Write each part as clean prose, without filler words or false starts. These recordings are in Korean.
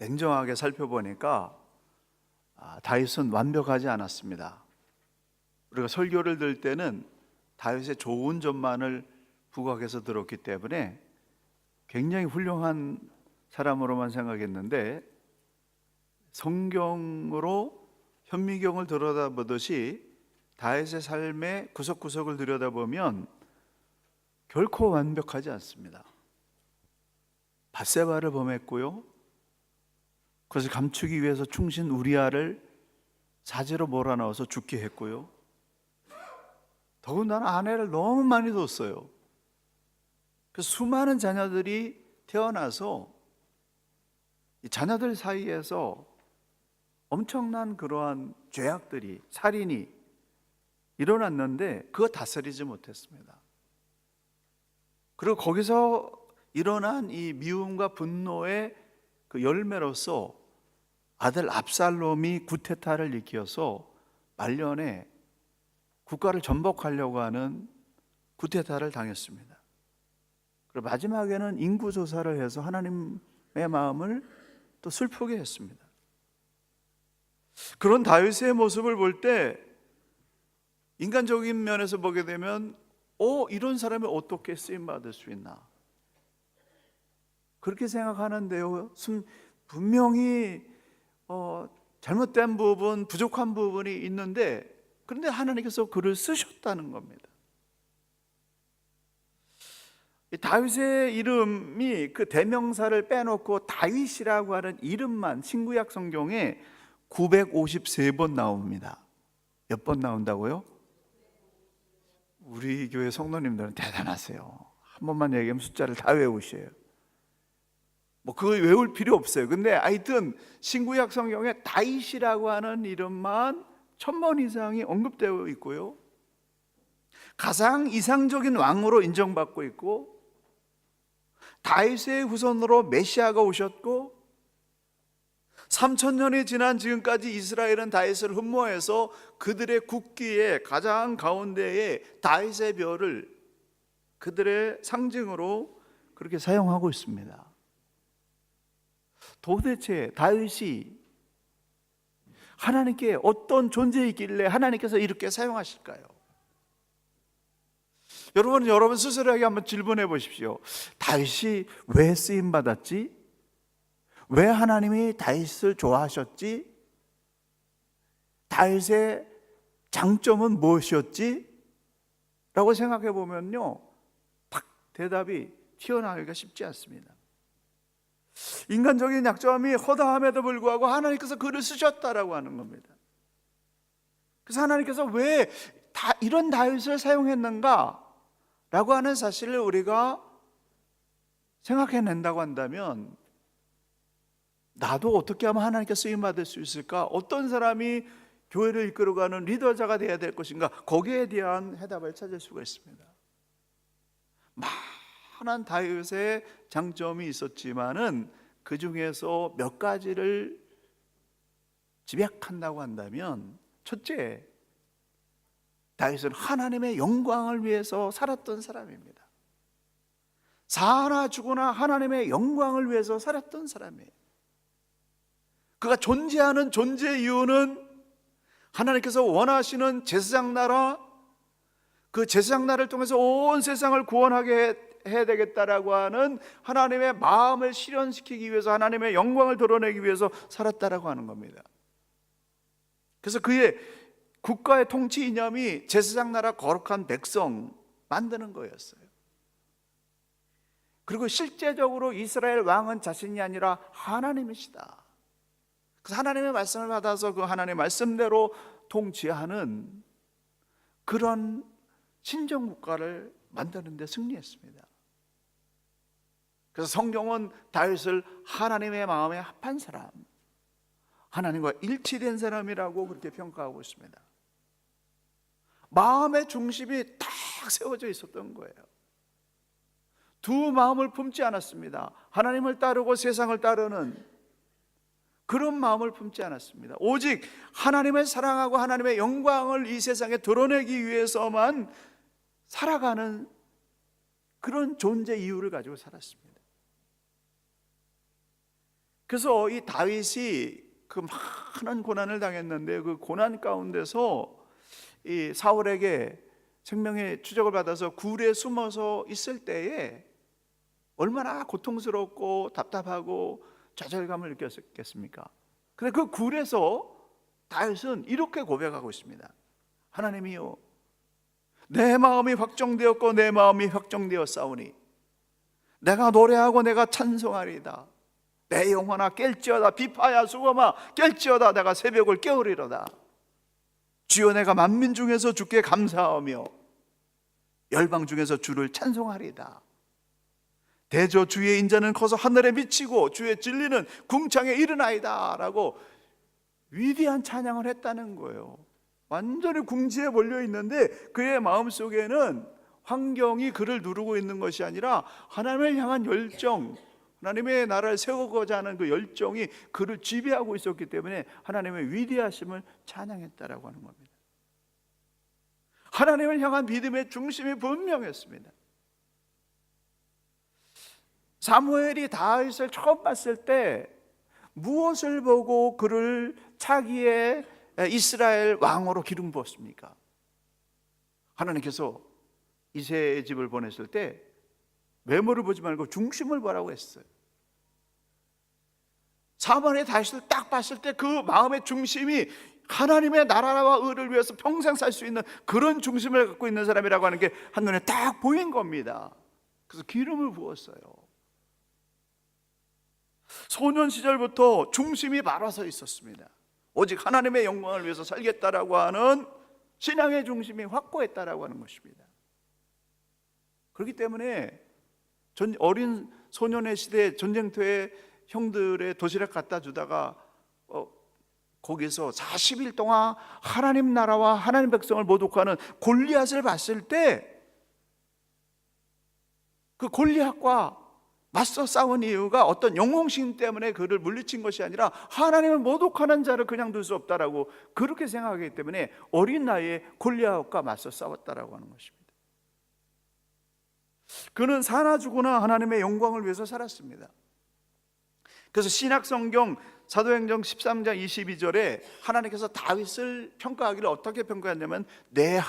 냉정하게 살펴보니까 다윗은 완벽하지 않았습니다. 우리가 설교를 들 때는 다윗의 좋은 점만을 부각해서 들었기 때문에 굉장히 훌륭한 사람으로만 생각했는데, 성경으로 현미경을 들여다보듯이 다윗의 삶의 구석구석을 들여다보면 결코 완벽하지 않습니다. 밧세바를 범했고요, 그것을 감추기 위해서 충신 우리아를 사제로 몰아넣어서 죽게 했고요, 더군다나 아내를 너무 많이 뒀어요. 그래서 수많은 자녀들이 태어나서 이 자녀들 사이에서 엄청난 그러한 죄악들이, 살인이 일어났는데 그거 다스리지 못했습니다. 그리고 거기서 일어난 이 미움과 분노의 그 열매로서 아들 압살롬이 구테타를 일으켜서 말년에 국가를 전복하려고 하는 구테타를 당했습니다. 그리고 마지막에는 인구조사를 해서 하나님의 마음을 또 슬프게 했습니다. 그런 다윗의 모습을 볼 때 인간적인 면에서 보게 되면 이런 사람이 어떻게 쓰임받을 수 있나, 그렇게 생각하는데요, 분명히 잘못된 부분, 부족한 부분이 있는데, 그런데 하나님께서 그를 쓰셨다는 겁니다. 다윗의 이름이 그 대명사를 빼놓고 다윗이라고 하는 이름만 신구약 성경에 953번 나옵니다. 몇 번 나온다고요? 우리 교회 성도님들은 대단하세요. 한 번만 얘기하면 숫자를 다 외우셔요. 그거 외울 필요 없어요. 근데 하여튼 신구약 성경에 다윗이라고 하는 이름만 1000번 이상이 언급되어 있고요, 가장 이상적인 왕으로 인정받고 있고, 다윗의 후손으로 메시아가 오셨고, 3000년이 지난 지금까지 이스라엘은 다윗을 흠모해서 그들의 국기의 가장 가운데에 다윗의 별을 그들의 상징으로 그렇게 사용하고 있습니다. 도대체 다윗이 하나님께 어떤 존재이길래 하나님께서 이렇게 사용하실까요? 여러분 스스로에게 한번 질문해 보십시오. 다윗이 왜 쓰임받았지? 왜 하나님이 다윗을 좋아하셨지? 다윗의 장점은 무엇이었지? 라고 생각해 보면요, 딱 대답이 튀어나오기가 쉽지 않습니다. 인간적인 약점이 허다함에도 불구하고 하나님께서 그를 쓰셨다라고 하는 겁니다. 그래서 하나님께서 왜 이런 다윗을 사용했는가 라고 하는 사실을 우리가 생각해낸다고 한다면, 나도 어떻게 하면 하나님께 쓰임받을 수 있을까? 어떤 사람이 교회를 이끌어가는 리더자가 되어야 될 것인가? 거기에 대한 해답을 찾을 수가 있습니다. 많은 다윗의 장점이 있었지만은 그 중에서 몇 가지를 집약한다고 한다면, 첫째, 다윗은 하나님의 영광을 위해서 살았던 사람입니다. 사나 죽으나 하나님의 영광을 위해서 살았던 사람이에요. 그가 존재하는 존재 이유는 하나님께서 원하시는 제사장 나라, 그 제사장 나라를 통해서 온 세상을 구원하게 해야 되겠다라고 하는 하나님의 마음을 실현시키기 위해서, 하나님의 영광을 드러내기 위해서 살았다라고 하는 겁니다. 그래서 그의 국가의 통치 이념이 제사장 나라 거룩한 백성 만드는 거였어요. 그리고 실제적으로 이스라엘 왕은 자신이 아니라 하나님이시다. 그래서 하나님의 말씀을 받아서 그 하나님의 말씀대로 통치하는 그런 신정국가를 만드는 데 승리했습니다. 그래서 성경은 다윗을 하나님의 마음에 합한 사람, 하나님과 일치된 사람이라고 그렇게 평가하고 있습니다. 마음의 중심이 딱 세워져 있었던 거예요. 두 마음을 품지 않았습니다. 하나님을 따르고 세상을 따르는 그런 마음을 품지 않았습니다. 오직 하나님을 사랑하고 하나님의 영광을 이 세상에 드러내기 위해서만 살아가는 그런 존재 이유를 가지고 살았습니다. 그래서 이 다윗이 그 많은 고난을 당했는데 그 고난 가운데서 이 사울에게 생명의 추적을 받아서 굴에 숨어서 있을 때에 얼마나 고통스럽고 답답하고 좌절감을 느꼈겠습니까? 근데 그 굴에서 다윗은 이렇게 고백하고 있습니다. 하나님이요, 내 마음이 확정되었고 내 마음이 확정되었사오니 내가 노래하고 내가 찬송하리이다. 내 영혼아 깰지어다. 비파야 수고마 깰지어다. 내가 새벽을 깨우리로다. 주여, 내가 만민 중에서 주께 감사하며 열방 중에서 주를 찬송하리이다. 대저 주의 인자는 커서 하늘에 미치고 주의 진리는 궁창에 이르나이다 라고 위대한 찬양을 했다는 거예요. 완전히 궁지에 몰려 있는데 그의 마음속에는 환경이 그를 누르고 있는 것이 아니라 하나님을 향한 열정, 하나님의 나라를 세우고자 하는 그 열정이 그를 지배하고 있었기 때문에 하나님의 위대하심을 찬양했다라고 하는 겁니다. 하나님을 향한 믿음의 중심이 분명했습니다. 사무엘이 다윗을 처음 봤을 때 무엇을 보고 그를 차기의 이스라엘 왕으로 기름 부었습니까? 하나님께서 이새의 집을 보냈을 때 외모를 보지 말고 중심을 보라고 했어요. 사무엘이 다윗을 딱 봤을 때 그 마음의 중심이 하나님의 나라와 의를 위해서 평생 살 수 있는 그런 중심을 갖고 있는 사람이라고 하는 게 한눈에 딱 보인 겁니다. 그래서 기름을 부었어요. 소년 시절부터 중심이 바라서 있었습니다. 오직 하나님의 영광을 위해서 살겠다라고 하는 신앙의 중심이 확고했다라고 하는 것입니다. 그렇기 때문에 어린 소년의 시대에 전쟁터에 형들의 도시락 갖다 주다가 거기서 40일 동안 하나님 나라와 하나님 백성을 모독하는 골리앗을 봤을 때 그 골리앗과 맞서 싸운 이유가 어떤 영웅심 때문에 그를 물리친 것이 아니라 하나님을 모독하는 자를 그냥 둘 수 없다라고 그렇게 생각하기 때문에 어린 나이에 골리앗과 맞서 싸웠다라고 하는 것입니다. 그는 사나 죽으나 하나님의 영광을 위해서 살았습니다. 그래서 신약성경 사도행전 13장 22절에 하나님께서 다윗을 평가하기를 어떻게 평가했냐면 내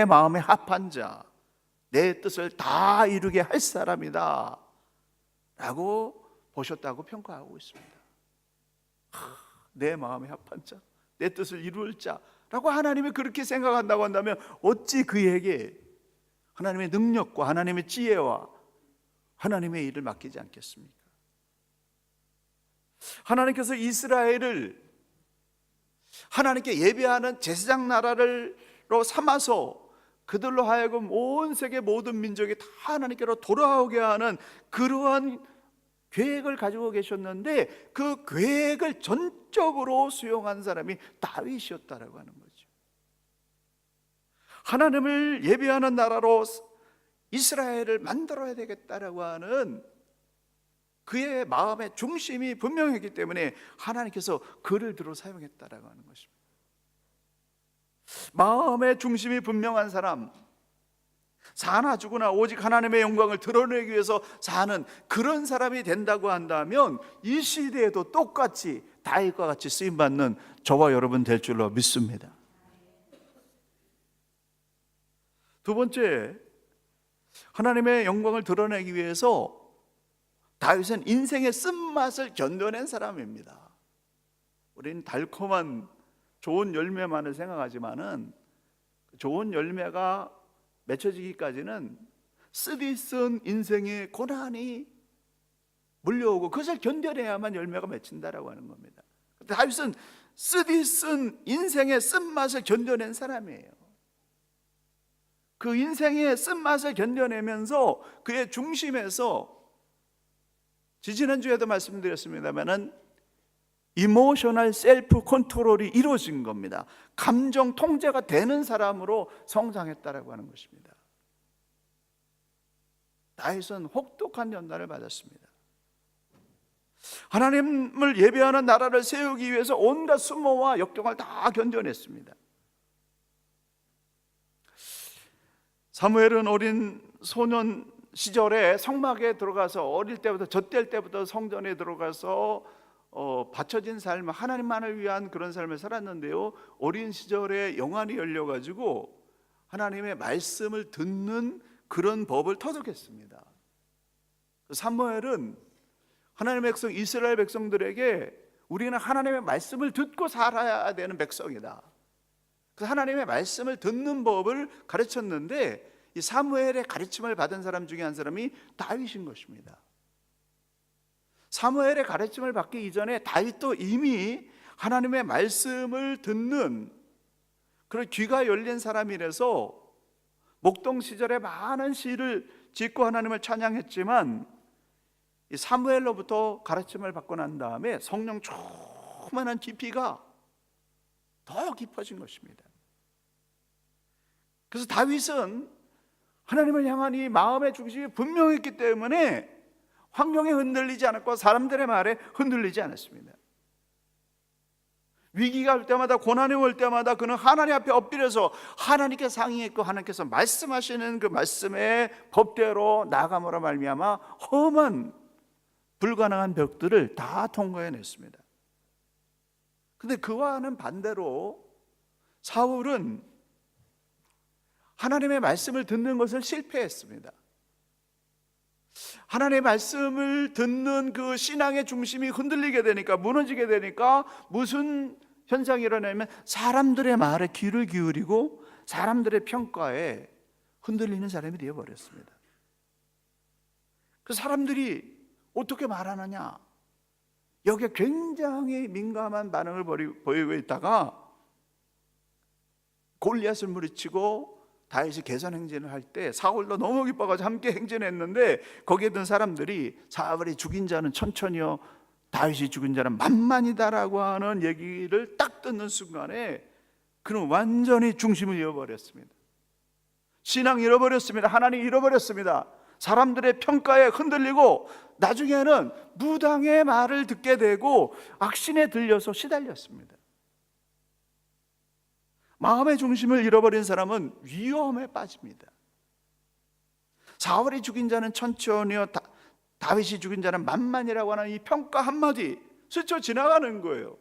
마음에 합한 자, 내 뜻을 다 이루게 할 사람이다 라고 보셨다고 평가하고 있습니다. 내 마음에 합한 자, 내 뜻을 이룰 자라고 하나님이 그렇게 생각한다고 한다면 어찌 그에게 하나님의 능력과 하나님의 지혜와 하나님의 일을 맡기지 않겠습니까? 하나님께서 이스라엘을 하나님께 예배하는 제사장 나라로 삼아서 그들로 하여금 온 세계 모든 민족이 다 하나님께로 돌아오게 하는 그러한 계획을 가지고 계셨는데 그 계획을 전적으로 수용한 사람이 다윗이었다라고 하는 거죠. 하나님을 예배하는 나라로 이스라엘을 만들어야 되겠다라고 하는 그의 마음의 중심이 분명했기 때문에 하나님께서 그를 들어 사용했다라고 하는 것입니다. 마음의 중심이 분명한 사람, 사나 죽으나 오직 하나님의 영광을 드러내기 위해서 사는 그런 사람이 된다고 한다면 이 시대에도 똑같이 다윗과 같이 쓰임받는 저와 여러분 될 줄로 믿습니다. 두 번째, 하나님의 영광을 드러내기 위해서 다윗은 인생의 쓴맛을 견뎌낸 사람입니다. 우리는 달콤한 좋은 열매만을 생각하지만은 좋은 열매가 맺혀지기까지는 쓰디쓴 인생의 고난이 물려오고 그것을 견뎌내야만 열매가 맺힌다라고 하는 겁니다. 다윗은 쓰디쓴 인생의 쓴맛을 견뎌낸 사람이에요. 그 인생의 쓴맛을 견뎌내면서 그의 중심에서 지지난주에도 말씀드렸습니다만은 이모셔널 셀프 컨트롤이 이루어진 겁니다. 감정 통제가 되는 사람으로 성장했다라고 하는 것입니다. 다윗은 혹독한 연단을 받았습니다. 하나님을 예배하는 나라를 세우기 위해서 온갖 수모와 역경을 다 견뎌냈습니다. 사무엘은 어린 소년 시절에 성막에 들어가서 어릴 때부터 젖될 때부터 성전에 들어가서 바쳐진 삶, 하나님만을 위한 그런 삶을 살았는데요, 어린 시절에 영안이 열려가지고 하나님의 말씀을 듣는 그런 법을 터득했습니다. 사무엘은 하나님의 백성, 이스라엘 백성들에게 우리는 하나님의 말씀을 듣고 살아야 되는 백성이다, 그 하나님의 말씀을 듣는 법을 가르쳤는데, 이 사무엘의 가르침을 받은 사람 중에 한 사람이 다윗인 것입니다. 사무엘의 가르침을 받기 이전에 다윗도 이미 하나님의 말씀을 듣는 그런 귀가 열린 사람이라서 목동 시절에 많은 시를 짓고 하나님을 찬양했지만, 이 사무엘로부터 가르침을 받고 난 다음에 성령 충만한 깊이가 더 깊어진 것입니다. 그래서 다윗은 하나님을 향한 이 마음의 중심이 분명했기 때문에 환경에 흔들리지 않았고 사람들의 말에 흔들리지 않았습니다. 위기가 올 때마다, 고난이 올 때마다 그는 하나님 앞에 엎드려서 하나님께 상의했고, 하나님께서 말씀하시는 그 말씀의 법대로 나아감으로 말미암아 험한 불가능한 벽들을 다 통과해냈습니다. 그런데 그와는 반대로 사울은 하나님의 말씀을 듣는 것을 실패했습니다. 하나님의 말씀을 듣는 그 신앙의 중심이 흔들리게 되니까, 무너지게 되니까 무슨 현상이 일어나면 사람들의 말에 귀를 기울이고 사람들의 평가에 흔들리는 사람이 되어버렸습니다. 그 사람들이 어떻게 말하느냐, 여기에 굉장히 민감한 반응을 보이고 있다가 골리앗을 물리치고 다윗이 개선 행진을 할 때 사울도 너무 기뻐가지고 함께 행진했는데, 거기에 든 사람들이 사울이 죽인 자는 천천히요, 다윗이 죽인 자는 만만이다라고 하는 얘기를 딱 듣는 순간에 그는 완전히 중심을 잃어버렸습니다. 신앙 잃어버렸습니다. 하나님 잃어버렸습니다. 사람들의 평가에 흔들리고 나중에는 무당의 말을 듣게 되고 악신에 들려서 시달렸습니다. 마음의 중심을 잃어버린 사람은 위험에 빠집니다. 사울이 죽인 자는 천천히요, 다윗이 죽인 자는 만만이라고 하는 이 평가 한마디 스쳐 지나가는 거예요.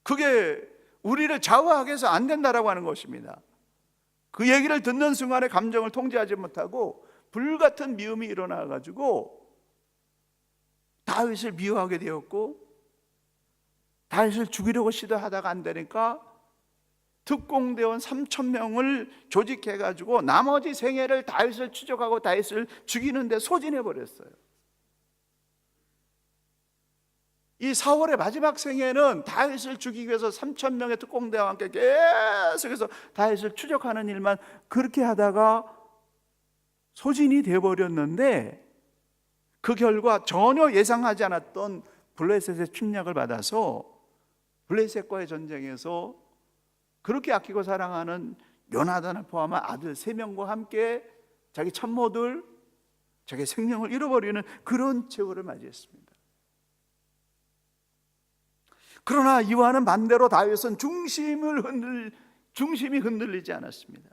그게 우리를 좌우하게 해서 안 된다라고 하는 것입니다. 그 얘기를 듣는 순간에 감정을 통제하지 못하고 불같은 미움이 일어나가지고 다윗을 미워하게 되었고, 다윗을 죽이려고 시도하다가 안 되니까 특공대원 3,000명을 조직해가지고 나머지 생애를 다윗을 추적하고 다윗을 죽이는 데 소진해버렸어요. 이 사울의 마지막 생애는 다윗을 죽이기 위해서 3,000명의 특공대와 함께 계속해서 다윗을 추적하는 일만 그렇게 하다가 소진이 되어버렸는데, 그 결과 전혀 예상하지 않았던 블레셋의 침략을 받아서 블레셋과의 전쟁에서 그렇게 아끼고 사랑하는 요나단을 포함한 아들 3명과 함께 자기 참모들, 자기 생명을 잃어버리는 그런 최후를 맞이했습니다. 그러나 이와는 반대로 다윗은 중심이 흔들리지 않았습니다.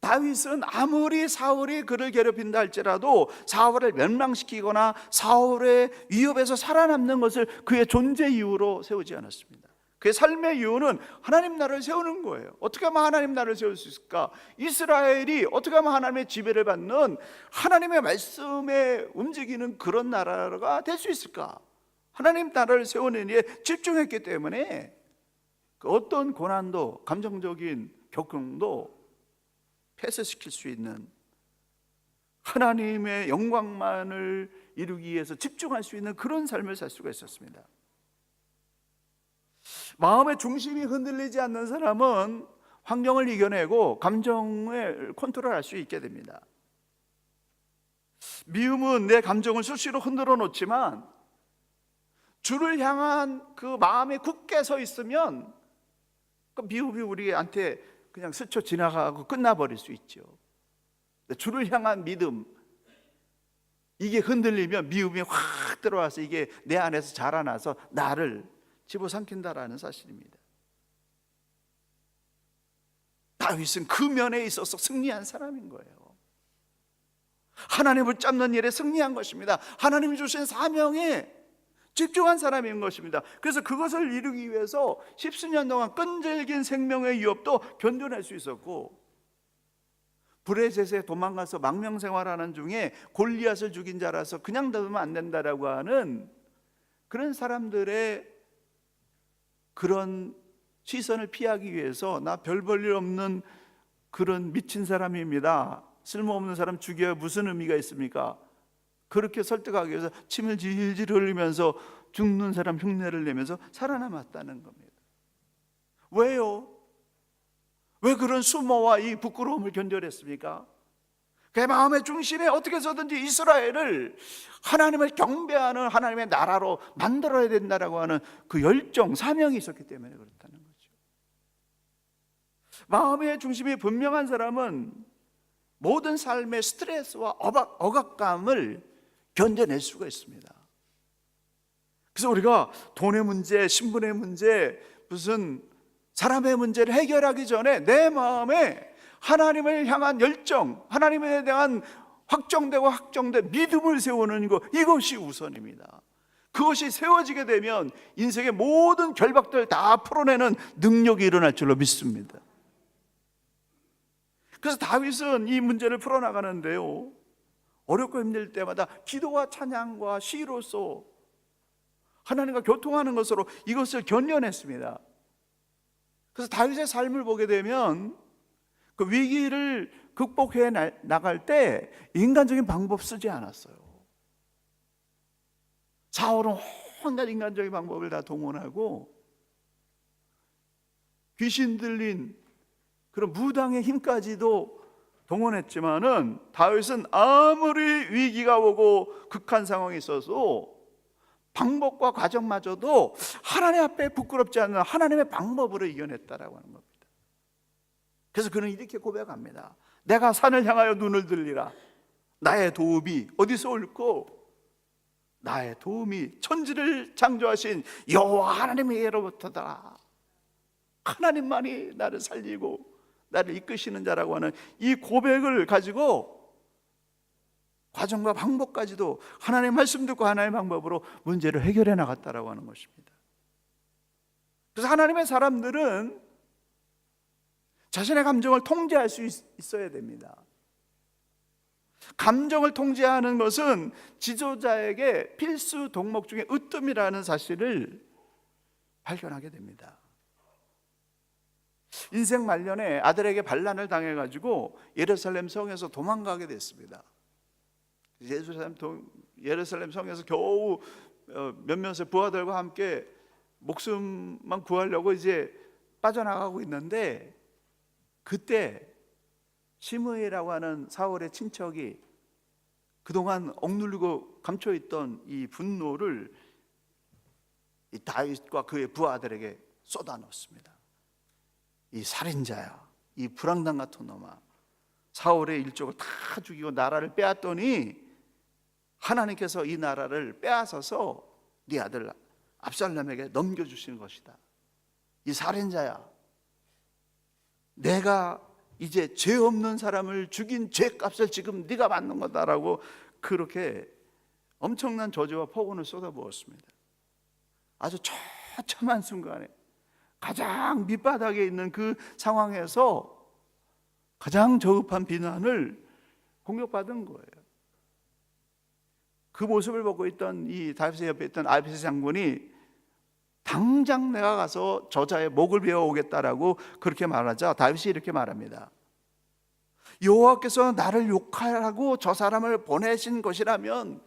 다윗은 아무리 사울이 그를 괴롭힌다 할지라도 사울을 멸망시키거나 사울의 위협에서 살아남는 것을 그의 존재 이유로 세우지 않았습니다. 그의 삶의 이유는 하나님 나라를 세우는 거예요. 어떻게 하면 하나님 나라를 세울 수 있을까? 이스라엘이 어떻게 하면 하나님의 지배를 받는, 하나님의 말씀에 움직이는 그런 나라가 될 수 있을까? 하나님 나라를 세우는 일에 집중했기 때문에 그 어떤 고난도, 감정적인 격동도 패스시킬 수 있는, 하나님의 영광만을 이루기 위해서 집중할 수 있는 그런 삶을 살 수가 있었습니다. 마음의 중심이 흔들리지 않는 사람은 환경을 이겨내고 감정을 컨트롤할 수 있게 됩니다. 미움은 내 감정을 수시로 흔들어 놓지만 주를 향한 그 마음이 굳게 서 있으면 그 미움이 우리한테 그냥 스쳐 지나가고 끝나버릴 수 있죠. 주를 향한 믿음, 이게 흔들리면 미움이 확 들어와서 이게 내 안에서 자라나서 나를 집어삼킨다라는 사실입니다. 다윗은 그 면에 있어서 승리한 사람인 거예요. 하나님을 붙잡는 일에 승리한 것입니다. 하나님이 주신 사명에 집중한 사람인 것입니다. 그래서 그것을 이루기 위해서 십수년 동안 끈질긴 생명의 위협도 견뎌낼 수 있었고, 불의 제세에 도망가서 망명생활하는 중에 골리앗을 죽인 자라서 그냥 둬두면 안 된다라고 하는 그런 사람들의 그런 시선을 피하기 위해서 나 별 볼 일 없는 그런 미친 사람입니다, 쓸모없는 사람 죽여야 무슨 의미가 있습니까? 그렇게 설득하기 위해서 침을 질질 흘리면서 죽는 사람 흉내를 내면서 살아남았다는 겁니다. 왜요? 왜 그런 수모와 이 부끄러움을 견뎌냈습니까? 그의 마음의 중심에 어떻게 해서든지 이스라엘을 하나님을 경배하는 하나님의 나라로 만들어야 된다라고 하는 그 열정, 사명이 있었기 때문에 그렇다는 거죠. 마음의 중심이 분명한 사람은 모든 삶의 스트레스와 억압감을 견뎌낼 수가 있습니다. 그래서 우리가 돈의 문제, 신분의 문제, 무슨 사람의 문제를 해결하기 전에 내 마음에 하나님을 향한 열정, 하나님에 대한 확정된 믿음을 세우는 것, 이것이 우선입니다. 그것이 세워지게 되면 인생의 모든 결박들을 다 풀어내는 능력이 일어날 줄로 믿습니다. 그래서 다윗은 이 문제를 풀어나가는데요, 어렵고 힘들 때마다 기도와 찬양과 시로서 하나님과 교통하는 것으로 이것을 견뎌냈습니다. 그래서 다윗의 삶을 보게 되면 그 위기를 극복해 나갈 때 인간적인 방법 쓰지 않았어요. 사울은 온갖 인간적인 방법을 다 동원하고 귀신 들린 그런 무당의 힘까지도 동원했지만은 다윗은 아무리 위기가 오고 극한 상황이 있어도 방법과 과정마저도 하나님 앞에 부끄럽지 않는 하나님의 방법으로 이겨냈다라고 하는 겁니다. 그래서 그는 이렇게 고백합니다. 내가 산을 향하여 눈을 들리라. 나의 도움이 어디서 올고? 나의 도움이 천지를 창조하신 여호와 하나님에게로부터다. 하나님만이 나를 살리고 나를 이끄시는 자라고 하는 이 고백을 가지고 과정과 방법까지도 하나님의 말씀 듣고 하나님의 방법으로 문제를 해결해 나갔다라고 하는 것입니다. 그래서 하나님의 사람들은 자신의 감정을 통제할 수 있어야 됩니다. 감정을 통제하는 것은 지도자에게 필수 덕목 중에 으뜸이라는 사실을 발견하게 됩니다. 인생 말년에 아들에게 반란을 당해가지고 예루살렘 성에서 도망가게 됐습니다. 예루살렘 성에서 겨우 몇몇의 부하들과 함께 목숨만 구하려고 이제 빠져나가고 있는데, 그때 시므이라고 하는 사울의 친척이 그동안 억누르고 감춰있던 이 분노를 이 다윗과 그의 부하들에게 쏟아넣습니다. 이 살인자야, 이 불황당 같은 놈아, 사울의 일족을 다 죽이고 나라를 빼앗더니 하나님께서 이 나라를 빼앗아서 네 아들 압살롬에게 넘겨주시는 것이다. 이 살인자야, 내가 이제 죄 없는 사람을 죽인 죄값을 지금 네가 받는 거다라고 그렇게 엄청난 저주와 폭언을 쏟아부었습니다. 아주 처참한 순간에 가장 밑바닥에 있는 그 상황에서 가장 저급한 비난을 공격받은 거예요. 그 모습을 보고 있던 이 다윗의 옆에 있던 아비새 장군이 당장 내가 가서 저자의 목을 베어오겠다라고 그렇게 말하자 다윗이 이렇게 말합니다. 여호와께서 나를 욕하라고 저 사람을 보내신 것이라면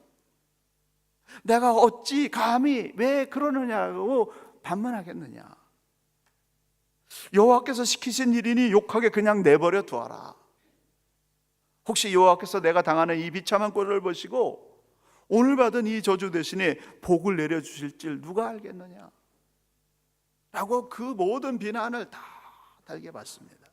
내가 어찌 감히 왜 그러느냐고 반문하겠느냐. 여호와께서 시키신 일이니 욕하게 그냥 내버려 두어라. 혹시 여호와께서 내가 당하는 이 비참한 꼴을 보시고 오늘 받은 이 저주 대신에 복을 내려주실 줄 누가 알겠느냐 라고 그 모든 비난을 다 달게 받습니다.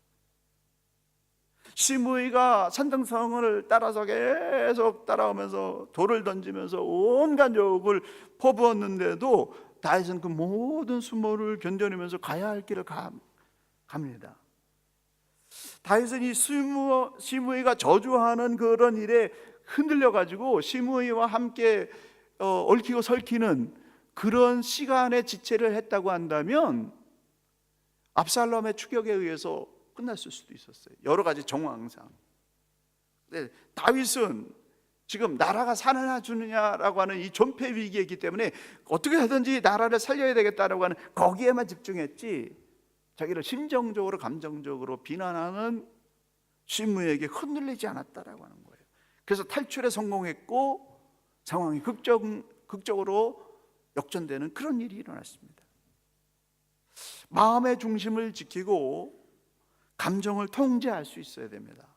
시므이가 산등성을 따라서 계속 따라오면서 돌을 던지면서 온갖 욕을 퍼부었는데도 다윗은 그 모든 수모를 견뎌내면서 가야 할 길을 갑니다. 다윗은 이 시므이가 저주하는 그런 일에 흔들려 가지고 시므이와 함께 얽히고 설키는 그런 시간의 지체를 했다고 한다면 압살롬의 추격에 의해서 끝났을 수도 있었어요. 여러 가지 정황상. 네, 다윗은 지금 나라가 살아나 주느냐라고 하는 이 존폐 위기에 있기 때문에 어떻게 하든지 나라를 살려야 되겠다라고 하는 거기에만 집중했지, 자기를 심정적으로 감정적으로 비난하는 시므이에게 흔들리지 않았다라고 하는 거예요. 그래서 탈출에 성공했고 상황이 극적으로 역전되는 그런 일이 일어났습니다. 마음의 중심을 지키고 감정을 통제할 수 있어야 됩니다.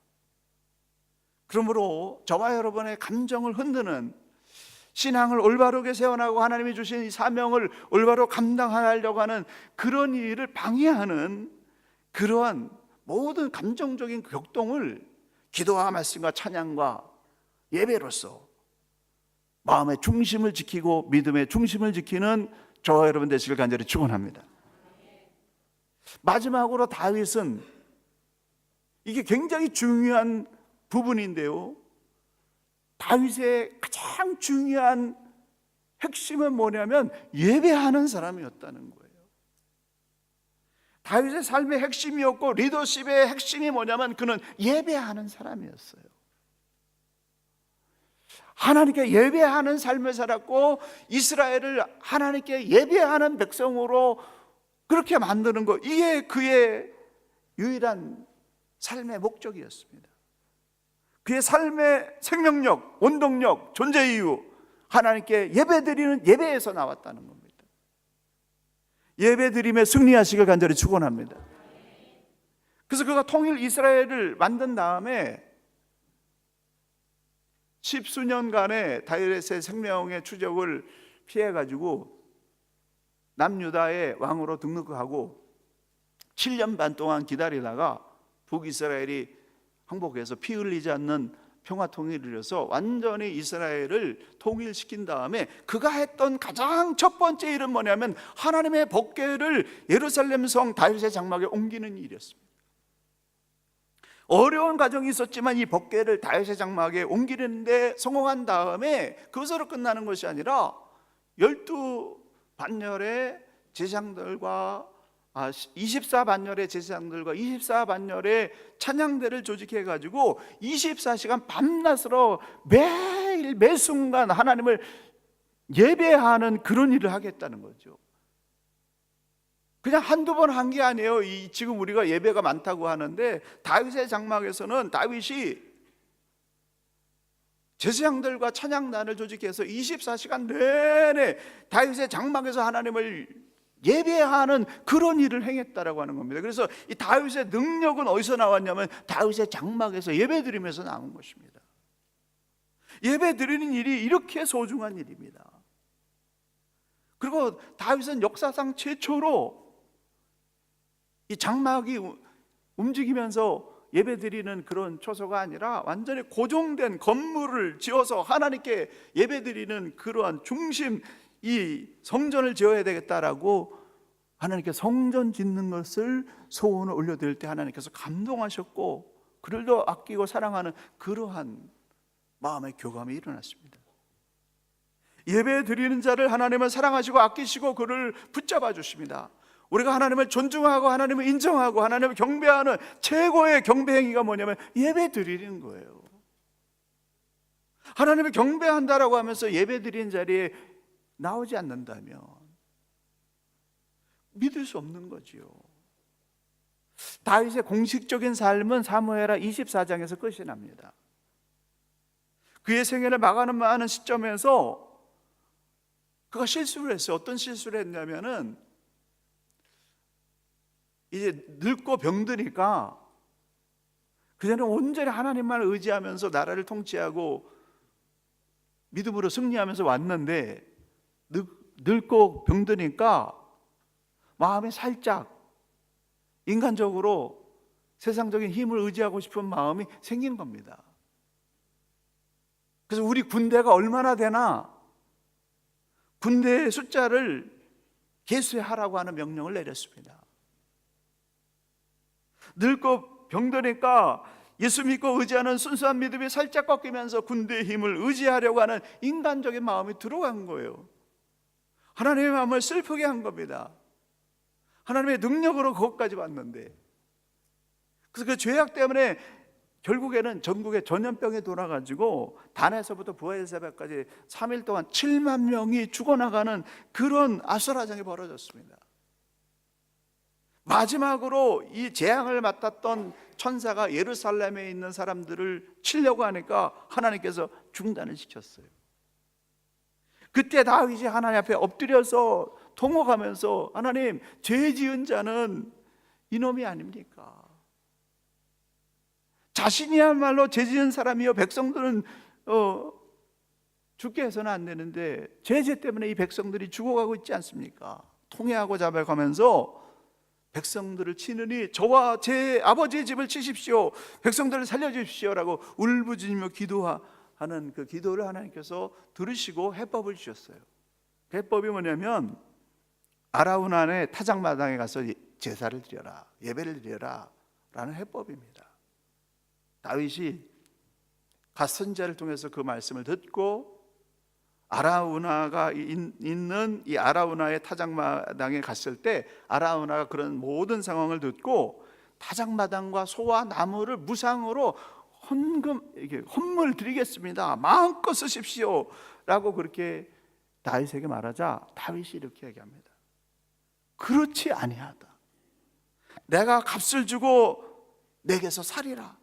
그러므로 저와 여러분의 감정을 흔드는, 신앙을 올바르게 세워나가고 하나님이 주신 이 사명을 올바로 감당하려고 하는 그런 일을 방해하는 그러한 모든 감정적인 격동을 기도와 말씀과 찬양과 예배로서 마음의 중심을 지키고 믿음의 중심을 지키는 저와 여러분 되시길 간절히 축원합니다. 마지막으로 다윗은, 이게 굉장히 중요한 부분인데요, 다윗의 가장 중요한 핵심은 뭐냐면 예배하는 사람이었다는 거예요. 다윗의 삶의 핵심이었고 리더십의 핵심이 뭐냐면 그는 예배하는 사람이었어요. 하나님께 예배하는 삶을 살았고 이스라엘을 하나님께 예배하는 백성으로 그렇게 만드는 것, 이게 그의 유일한 삶의 목적이었습니다. 그의 삶의 생명력, 원동력, 존재 이유, 하나님께 예배드리는 예배에서 나왔다는 겁니다. 예배드림에 승리하시길 간절히 축원합니다. 그래서 그가 통일 이스라엘을 만든 다음에 10수년간의 다윗의 생명의 추적을 피해가지고 남유다의 왕으로 등극하고 7년 반 동안 기다리다가 북이스라엘이 항복해서 피 흘리지 않는 평화 통일을 이뤄서 완전히 이스라엘을 통일시킨 다음에 그가 했던 가장 첫 번째 일은 뭐냐면 하나님의 법궤를 예루살렘 성 다윗의 장막에 옮기는 일이었습니다. 어려운 과정이 있었지만 이 법궤를 다윗의 장막에 옮기는데 성공한 다음에 그것으로 끝나는 것이 아니라 12반열의 제사장들과 24반열의 제사장들과 24반열의 찬양대를 조직해가지고 24시간 밤낮으로 매일 매순간 하나님을 예배하는 그런 일을 하겠다는 거죠. 그냥 한두 번 한 게 아니에요. 지금 우리가 예배가 많다고 하는데 다윗의 장막에서는 다윗이 제사장들과 찬양단을 조직해서 24시간 내내 다윗의 장막에서 하나님을 예배하는 그런 일을 행했다라고 하는 겁니다. 그래서 이 다윗의 능력은 어디서 나왔냐면 다윗의 장막에서 예배드리면서 나온 것입니다. 예배드리는 일이 이렇게 소중한 일입니다. 그리고 다윗은 역사상 최초로 이 장막이 움직이면서 예배드리는 그런 초소가 아니라 완전히 고정된 건물을 지어서 하나님께 예배드리는 그러한 중심, 이 성전을 지어야 되겠다라고 하나님께 성전 짓는 것을 소원을 올려드릴 때 하나님께서 감동하셨고 그를 더 아끼고 사랑하는 그러한 마음의 교감이 일어났습니다. 예배 드리는 자를 하나님은 사랑하시고 아끼시고 그를 붙잡아 주십니다. 우리가 하나님을 존중하고 하나님을 인정하고 하나님을 경배하는 최고의 경배 행위가 뭐냐면 예배 드리는 거예요. 하나님을 경배한다라고 하면서 예배 드리는 자리에 나오지 않는다면 믿을 수 없는 거지요. 다윗의 공식적인 삶은 사무엘하 24장에서 끝이 납니다. 그의 생애를 마감하는 시점에서 그가 실수를 했어요. 어떤 실수를 했냐면은 이제 늙고 병드니까 그전에 온전히 하나님만 의지하면서 나라를 통치하고 믿음으로 승리하면서 왔는데 늙고 병드니까 마음이 살짝 인간적으로 세상적인 힘을 의지하고 싶은 마음이 생긴 겁니다. 그래서 우리 군대가 얼마나 되나 군대의 숫자를 개수하라고 하는 명령을 내렸습니다. 늙고 병드니까 예수 믿고 의지하는 순수한 믿음이 살짝 꺾이면서 군대의 힘을 의지하려고 하는 인간적인 마음이 들어간 거예요. 하나님의 마음을 슬프게 한 겁니다. 하나님의 능력으로 그것까지 왔는데, 그래서 그 죄악 때문에 결국에는 전국에 전염병이 돌아가지고 단에서부터 부하엘사백까지 3일 동안 7만 명이 죽어나가는 그런 아수라장이 벌어졌습니다. 마지막으로 이 재앙을 맡았던 천사가 예루살렘에 있는 사람들을 치려고 하니까 하나님께서 중단을 시켰어요. 그때 다윗이 하나님 앞에 엎드려서 통곡하면서, 하나님, 죄 지은 자는 이놈이 아닙니까? 자신이야말로 죄 지은 사람이요, 백성들은 죽게 해서는 안 되는데 죄 때문에 이 백성들이 죽어가고 있지 않습니까? 통회하고 자백하면서 백성들을 치느니 저와 제 아버지의 집을 치십시오, 백성들을 살려주십시오라고 울부짖으며 기도하는 그 기도를 하나님께서 들으시고 해법을 주셨어요. 그 해법이 뭐냐면, 아라우난의 타작마당에 가서 제사를 드려라, 예배를 드려라 라는 해법입니다. 다윗이 갓 선지자를 통해서 그 말씀을 듣고 아라우나가 있는 이 아라우나의 타작마당에 갔을 때, 아라우나가 그런 모든 상황을 듣고 타작마당과 소와 나무를 무상으로 헌물 드리겠습니다, 마음껏 쓰십시오 라고 그렇게 다윗에게 말하자, 다윗이 이렇게 얘기합니다. 그렇지 아니하다. 내가 값을 주고 내게서 살이라.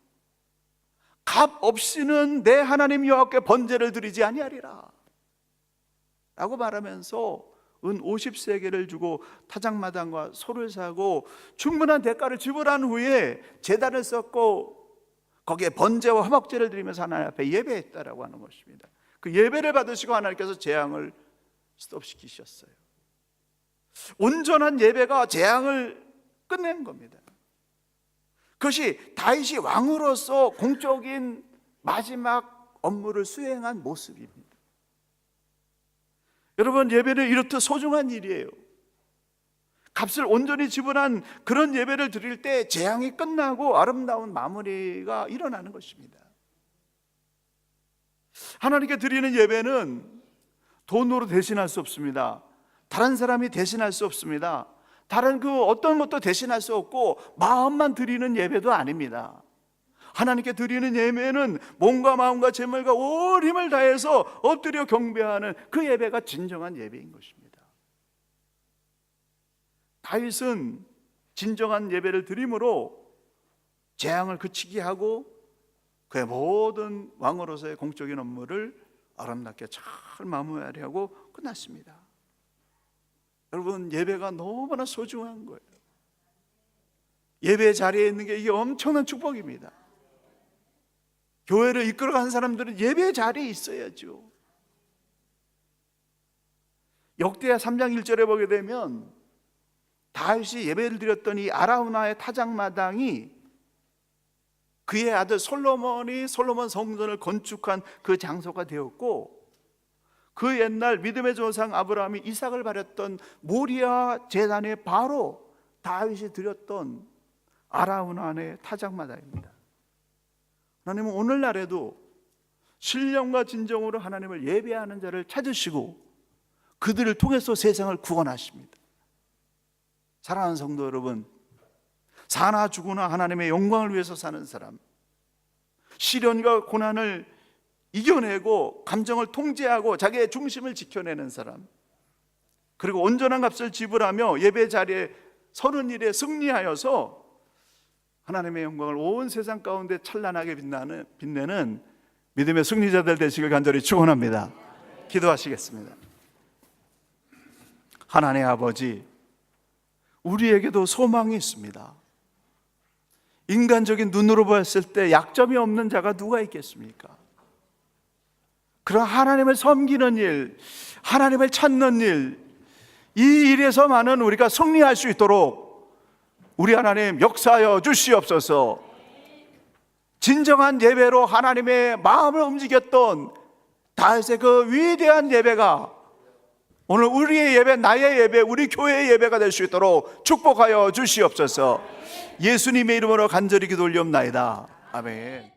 값 없이는 내 하나님 여호와께 번제를 드리지 아니하리라 라고 말하면서 은 50세겔을 주고 타작마당과 소를 사고 충분한 대가를 지불한 후에 제단을 쌓고 거기에 번제와 화목제를 드리면서 하나님 앞에 예배했다라고 하는 것입니다. 그 예배를 받으시고 하나님께서 재앙을 스톱시키셨어요. 온전한 예배가 재앙을 끝낸 겁니다. 그것이 다윗이 왕으로서 공적인 마지막 업무를 수행한 모습입니다. 여러분, 예배는 이렇듯 소중한 일이에요. 값을 온전히 지불한 그런 예배를 드릴 때 재앙이 끝나고 아름다운 마무리가 일어나는 것입니다. 하나님께 드리는 예배는 돈으로 대신할 수 없습니다. 다른 사람이 대신할 수 없습니다. 다른 그 어떤 것도 대신할 수 없고 마음만 드리는 예배도 아닙니다. 하나님께 드리는 예배는 몸과 마음과 재물과 온 힘을 다해서 엎드려 경배하는 그 예배가 진정한 예배인 것입니다. 다윗은 진정한 예배를 드림으로 재앙을 그치게 하고 그의 모든 왕으로서의 공적인 업무를 아름답게 잘 마무리하고 끝났습니다. 여러분, 예배가 너무나 소중한 거예요. 예배 자리에 있는 게 이게 엄청난 축복입니다. 교회를 이끌어가는 사람들은 예배 자리에 있어야죠. 역대하 3장 1절에 보게 되면 다윗이 예배를 드렸던 이 아라우나의 타작마당이 그의 아들 솔로몬이 솔로몬 성전을 건축한 그 장소가 되었고, 그 옛날 믿음의 조상 아브라함이 이삭을 바렸던 모리아 제단에 바로 다윗이 드렸던 아라우나의 타작마당입니다. 하나님은 오늘날에도 신령과 진정으로 하나님을 예배하는 자를 찾으시고 그들을 통해서 세상을 구원하십니다. 사랑하는 성도 여러분, 사나 죽으나 하나님의 영광을 위해서 사는 사람, 시련과 고난을 이겨내고 감정을 통제하고 자기의 중심을 지켜내는 사람, 그리고 온전한 값을 지불하며 예배 자리에 서는 일에 승리하여서 하나님의 영광을 온 세상 가운데 찬란하게 빛내는 믿음의 승리자들 되시길 간절히 축원합니다. 기도하시겠습니다. 하나님 아버지, 우리에게도 소망이 있습니다. 인간적인 눈으로 보았을 때 약점이 없는 자가 누가 있겠습니까? 그런 하나님을 섬기는 일, 하나님을 찾는 일, 이 일에서만은 우리가 승리할 수 있도록 우리 하나님 역사하여 주시옵소서. 진정한 예배로 하나님의 마음을 움직였던 다윗의 그 위대한 예배가 오늘 우리의 예배, 나의 예배, 우리 교회의 예배가 될 수 있도록 축복하여 주시옵소서. 예수님의 이름으로 간절히 기도 올리옵나이다. 아멘.